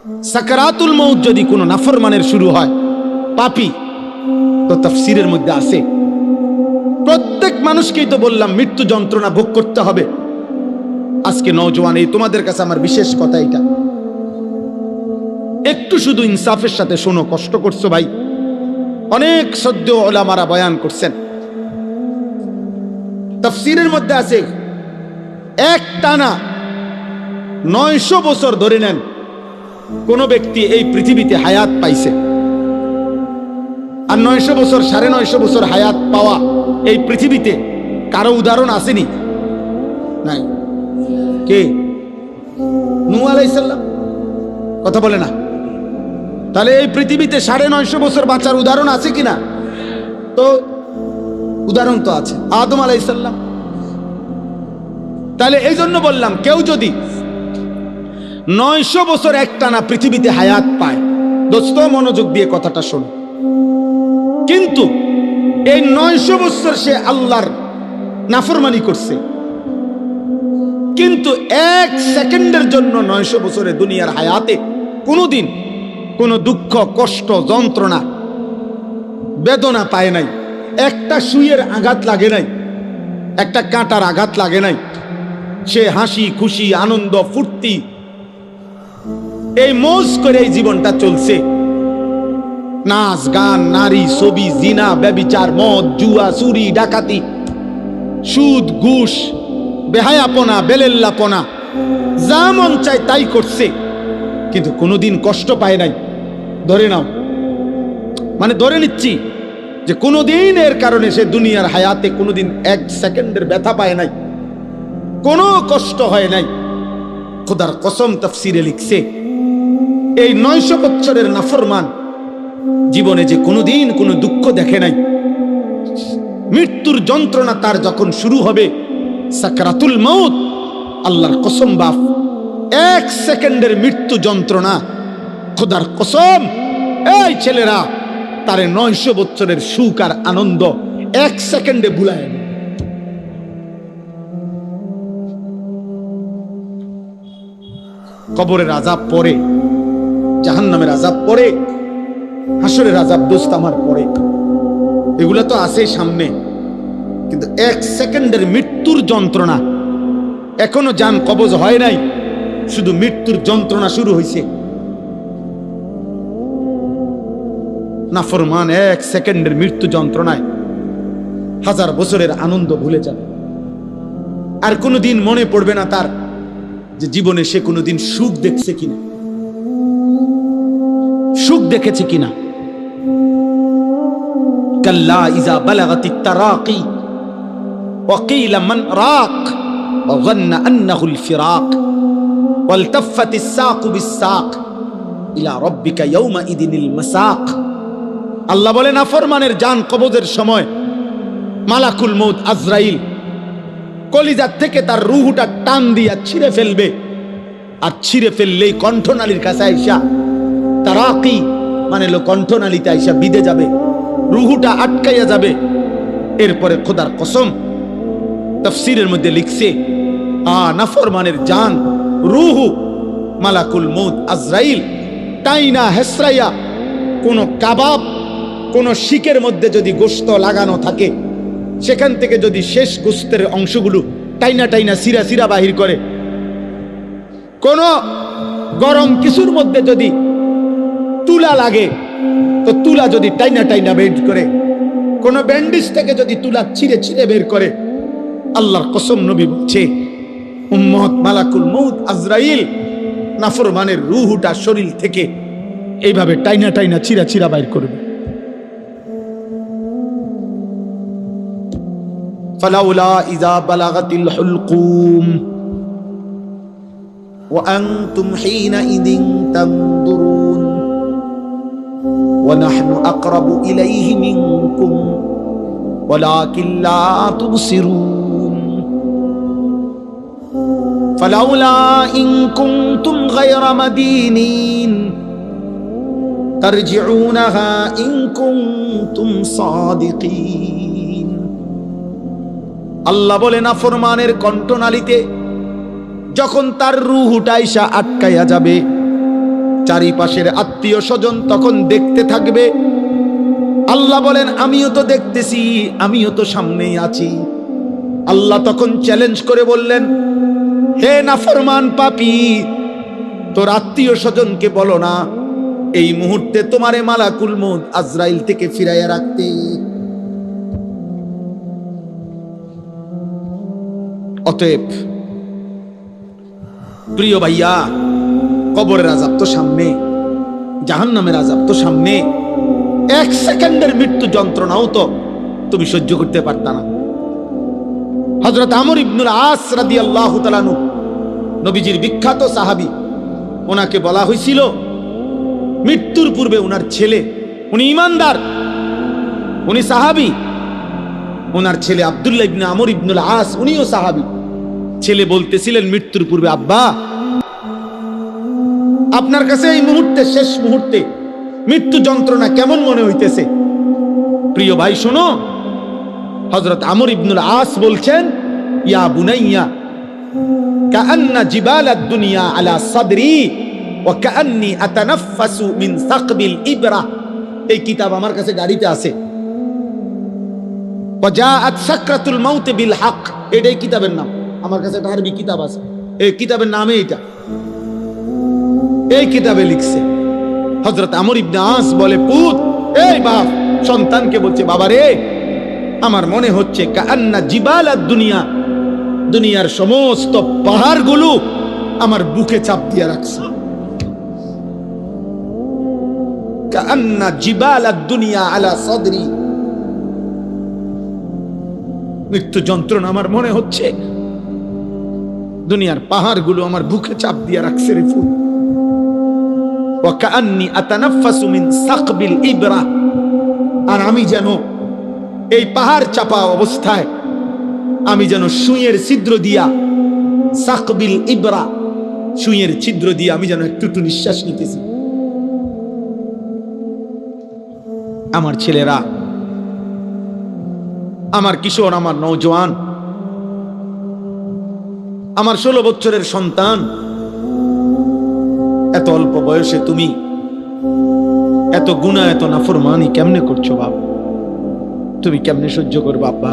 সাকারাতুল মউত যদি কোনো নাফরমানের শুরু হয়, পাপী, তো তাফসীরের মধ্যে আছে প্রত্যেক মানুষকেই তো বললাম মৃত্যু যন্ত্রণা ভোগ করতে হবে। আজকে নওজোয়ান, এই তোমাদের কাছে আমার বিশেষ কথা এটা, একটু শুধু ইনসাফের সাথে শোনো। কষ্ট করছো ভাই, অনেক সদ্য ওলামারা বয়ান করছেন। তাফসীরের মধ্যে আছে এক টানা 900 বছর ধরে নেন কোন ব্যক্তি এই পৃথিবীতে হায়াত পাইছে, আর 900 বছর 950 বছর হায়াত পাওয়া এই পৃথিবীতে কারো উদাহরণ আসেনি? নাই। কে? নূহ আলাইহিস সালাম। কথা বলে না? তাহলে এই পৃথিবীতে 950 বছর বাঁচার উদাহরণ আছে কিনা? তো উদাহরণ তো আছে, আদম আলাইহিস সালাম। তাহলে এই জন্য বললাম, কেউ যদি 900 বছর একটানা পৃথিবীতে হায়াত পায়, দোস্ত মনোযোগ দিয়ে কথাটা শোনো, কিন্তু এই 900 বছর সে আল্লাহর নাফরমানি করছে, কিন্তু 1 সেকেন্ডের জন্য 900 বছরে দুনিয়ার হায়াতে কোনোদিন কোনো দুঃখ, কষ্ট, যন্ত্রণা, বেদনা পায় নাই, একটা সুইয়ের আঘাত লাগে নাই, একটা কাঁটার আঘাত লাগে নাই। সে হাসি খুশি, আনন্দ, ফুর্তি, এই মৌজ করে এই জীবনটা চলছে। নাচ গান, নারী, ছবি, জিনা, ব্যভিচার, মদ, জুয়া, চুরি, ডাকাতি, সুদ, ঘুষ, বেহায়াপনা, বেলেল্লাপনা, যা মন চায় তাই করছে, কিন্তু কোনোদিন কষ্ট পায় নাই। ধরে নাও, মানে ধরে নিচ্ছি যে কোনোদিন এর কারণে সে দুনিয়ার হায়াতে কোনোদিন 1 সেকেন্ডের ব্যথা পায় নাই, কোনো কষ্ট হয় নাই। খোদার কসম, তাফসীরে লিখছে এই 900 বছরের নাফরমান জীবনে যে কোনোদিন কোনো দুঃখ দেখে নাই, মৃত্যুর যন্ত্রণা তার যখন শুরু হবে, সাকরাতুল মউত, আল্লাহর কসম বাপ, 1 সেকেন্ডের মৃত্যু যন্ত্রণা, খোদার কসম, এই ছেলেরা তারে 900 বছরের সুখ আর আনন্দ 1 সেকেন্ডে ভুলায়। কবরের আযাব পরে, জাহান্নামের আযাব পরে, হাসরের আযাব দোস্ত আমার পরে, এগুলা তো আছে সামনে, কিন্তু 1 সেকেন্ডের মৃত্যুর যন্ত্রণা, এখনো জান কবজ হয় নাই, শুধু মৃত্যুর যন্ত্রণা শুরু হয়েছে। নাফরমান 1 সেকেন্ডের মৃত্যু যন্ত্রণায় 1000 বছরের আনন্দ ভুলে যাবে, আর কোনোদিন মনে পড়বে না তার যে জীবনে সে কোনোদিন সুখ দেখছে কিনা, সুখ দেখেছে কিনা। কাল্লা ইযা বালাগাতিত তারাকি ওয়া কিলা মান রাক ওয়া যান্না আন্নাহুল ফিরাক ওয়ালতাফাতিস সাকু বিস-সাক ইলা রাব্বিকা ইয়াওমা ইদিনিল মাসাক। আল্লাহ বলে, নাফরমানের জান কবজের সময় মালাকুল মউত আজরাইল কলিজার থেকে তার রূহটা টান দিয়া ছিঁড়ে ফেলবে, আর ছিঁড়ে ফেললেই কণ্ঠনালীর কাছে আইসা, তারাকি মানে লো কণ্ঠনালীতে আইসা বিঁধে যাবে, রূহটা আটকাইয়া যাবে। এরপরে খোদার কসম, তাফসীরের মধ্যে লিখছে, নাফরমানের জান, রূহ, মালাকুল মউত আজরাইল টাইনা হেসরাইয়া, কোন কাবাব, কোন শিকের মধ্যে যদি গোশত লাগানো থাকে, সেখান থেকে যদি শেষ গোশতের অংশগুলো টাইনা টাইনা সিরা সিরা বাহির করে, কোন গরম কিছুর মধ্যে যদি তুলা লাগে, তো তুলা যদি টাইনা টাইনা বের করে, কোন ব্যান্ডেজ থেকে যদি তুলা ছিঁড়ে ছিঁড়ে বের করে, আল্লাহর কসম নবী বলছে, উম্মত মালাকুল মউত আজরাইল নাফরমানের রূহটা শরীর থেকে এইভাবে টাইনা টাইনা ছিঁড়া ছিঁড়া বাইর করবে। ফালাউলা ইযা বালাগাতিল হুলকুম ওয়া আনতুম হিনাইযিন তানদুরুন ওয়া নাহনু আকরাবু ইলাইহি মিনকুম ওয়ালাকিন লা তুবসিরুন ফালাউলা ইন কুনতুম গায়রা মাদিনিন তারজিউনাহা ইন কুনতুম সাদিকিন। আল্লাহ বলে, নাফরমানের কণ্ঠনালীতে যখন তার রূহটা আইসা আটকাইয়া যাবে, চারিপাশের আত্মীয় স্বজন তখন দেখতে থাকবে। আল্লাহ বলেন আমিও তো দেখতেছি, আমিও তো সামনেই আছি। আল্লাহ তখন চ্যালেঞ্জ করে বললেন, হে নাফরমান পাপী, তোর আত্মীয় স্বজনকে বলো না এই মুহূর্তে তোমারে মালাকুল মউত আজরাইল থেকে ফিরাইয়া রাখতে। অতএব প্রিয় ভাইয়া, কবরের আযাব তো সামনে, জাহান্নামের আযাব তো সামনে। এক সেকেন্ডের মৃত্যু যন্ত্রণাও তো তুমি সহ্য করতে পারতা না। হযরত আমর ইবনুল আস রাদিয়াল্লাহু তাআলা আনহু, নবীজির বিখ্যাত সাহাবী, ওনাকে বলা হয়েছিল মৃত্যুর পূর্বে ওনার ছেলে, উনি ঈমানদার, উনি সাহাবী, ওনার ছেলে আব্দুল্লাহ ইবনে আমর ইবনুল আস, উনিও সাহাবী। ছেলে বলতেছিলেন মৃত্যুর পূর্বে, আব্বা আপনার কাছে এই মুহূর্তে, শেষ মুহূর্তে মৃত্যু যন্ত্রণা কেমন মনে হইতেছে? প্রিয় ভাই শোনো, হযরত আমর ইবনুল আস বলছেন, ইয়া বুনাইয়া কাআন্না জিবালাদ দুনিয়া আলা সাদরি ওয়া কাআন্নি আতানাফাসু মিন সাকবিল ইবরা। এই কিতাব আমার কাছে গাড়িতে আছে। ওয়া জাআত সাকরাতুল মাউত বিল হক, এটাই কিতাবের নাম। আমার কাছে একটা আরবি কিতাব আছে, এই কিতাবের নামে এটা, এই কিতাবে লিখছে। হযরত আমর ইবনে আস বলে, পুত, এই বাপ সন্তানকে বলছে, বাবা রে, আমার মনে হচ্ছে কাআন্না জিবালাদ দুনিয়া, দুনিয়ার সমস্ত পাহাড়গুলো আমার বুকে চাপ দিয়ে রাখছে। কাআন্না জিবালাদ দুনিয়া আলা সাদরি, মৃত্যু যন্ত্রণা আমার মনে হচ্ছে দুনিয়ার পাহাড়গুলো আমার বুকে চাপ দিয়ে রাখছে রে ফুল। ওয়া কাআন্নি আতানাফাসু মিন সাকবিল ইবরা, আর আমি যেন এই পাহাড় চাপা অবস্থায় আমি যেন সুইয়ের ছিদ্র দিয়া, সাকবিল ইবরা, সুইয়ের ছিদ্র দিয়ে আমি যেন একটু একটু নিঃশ্বাস নিতেছি। আমার ছেলেরা, আমার কিশোর, আমার নওজোয়ান, আমার 16 বছরের সন্তান, এত অল্প বয়সে তুমি এত গুনাহ, এত নাফরমানি কেমনে করছো বাপ? তুমি কেমনে সহ্য করবা আব্বা?